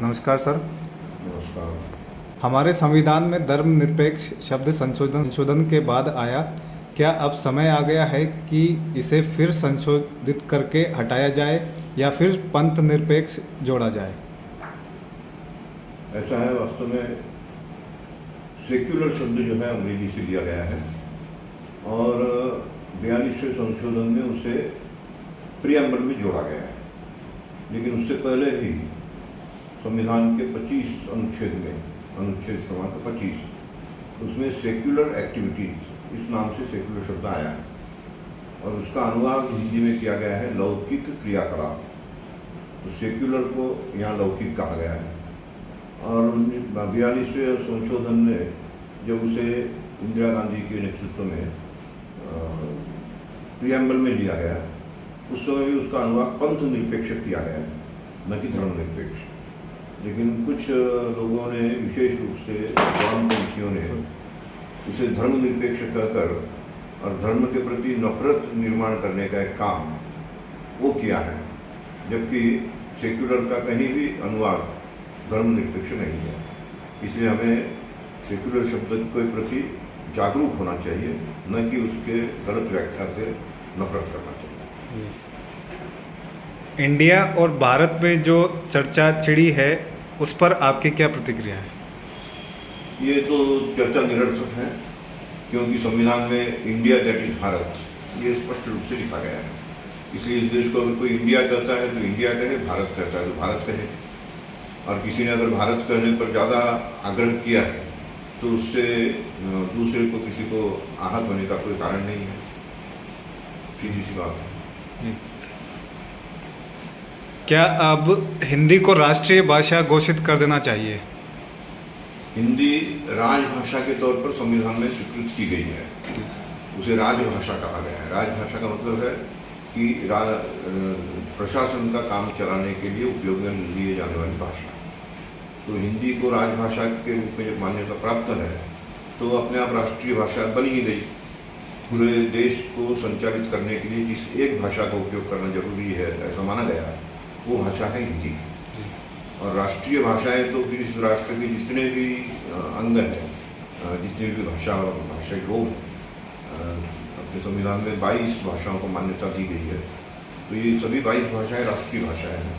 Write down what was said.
नमस्कार सर। नमस्कार। हमारे संविधान में धर्मनिरपेक्ष शब्द संशोधन के बाद आया, क्या अब समय आ गया है कि इसे फिर संशोधित करके हटाया जाए या फिर पंथ निरपेक्ष जोड़ा जाए? ऐसा है, वास्तव में सेक्युलर शब्द जो है अंग्रेजी से लिया गया है और 42वें संशोधन में उसे प्रियम्बल में जोड़ा गया है। लेकिन उससे पहले भी संविधान के 25 अनुच्छेद में, अनुच्छेद क्रमांक 25, उसमें सेक्युलर एक्टिविटीज़ इस नाम से सेक्युलर शब्द आया है और उसका अनुवाद हिंदी में किया गया है लौकिक क्रियाकलाप। तो सेक्युलर को यहाँ लौकिक कहा गया है और 42वें संशोधन ने जब उसे इंदिरा गांधी के नेतृत्व में प्रियम्बल में लिया गया, उस समय भी उसका अनुवाद पंथ निरपेक्ष किया गया है, न कि धर्मनिरपेक्ष। लेकिन कुछ लोगों ने, विशेष रूप से वामपंथियों ने, इसे धर्मनिरपेक्ष कहकर और धर्म के प्रति नफरत निर्माण करने का एक काम वो किया है, जबकि सेक्युलर का कहीं भी अनुवाद धर्मनिरपेक्ष नहीं है। इसलिए हमें सेक्युलर शब्द के प्रति जागरूक होना चाहिए, न कि उसके गलत व्याख्या से नफरत करना चाहिए। इंडिया और भारत में जो चर्चा छिड़ी है, उस पर आपकी क्या प्रतिक्रिया है? ये तो चर्चा निरर्थक है, क्योंकि संविधान में इंडिया दैट इज भारत ये स्पष्ट रूप से लिखा गया है। इसलिए इस देश को अगर कोई इंडिया कहता है तो इंडिया कहे, भारत कहता है तो भारत कहे। और किसी ने अगर भारत कहने पर ज़्यादा आग्रह किया है तो उससे दूसरे को, किसी को आहत होने का कोई कारण नहीं है। सीधी सी बात है। क्या अब हिंदी को राष्ट्रीय भाषा घोषित कर देना चाहिए? हिंदी राजभाषा के तौर पर संविधान में स्वीकृत की गई है, उसे राजभाषा कहा गया है। राजभाषा का मतलब है कि प्रशासन का काम चलाने के लिए उपयोग में लिए जाने वाली भाषा। तो हिंदी को राजभाषा के रूप में जब मान्यता प्राप्त है तो अपने आप राष्ट्रीय भाषा बन ही गई। पूरे देश को संचालित करने के लिए जिस एक भाषा का उपयोग करना जरूरी है, ऐसा माना गया, वो भाषा है हिंदी। और राष्ट्रीय भाषाएं तो फिर इस राष्ट्र के जितने भी अंग हैं, जितने भी भाषाई लोग हैं, अपने संविधान में 22 भाषाओं को मान्यता दी गई है। तो ये सभी 22 भाषाएं राष्ट्रीय भाषाएं हैं।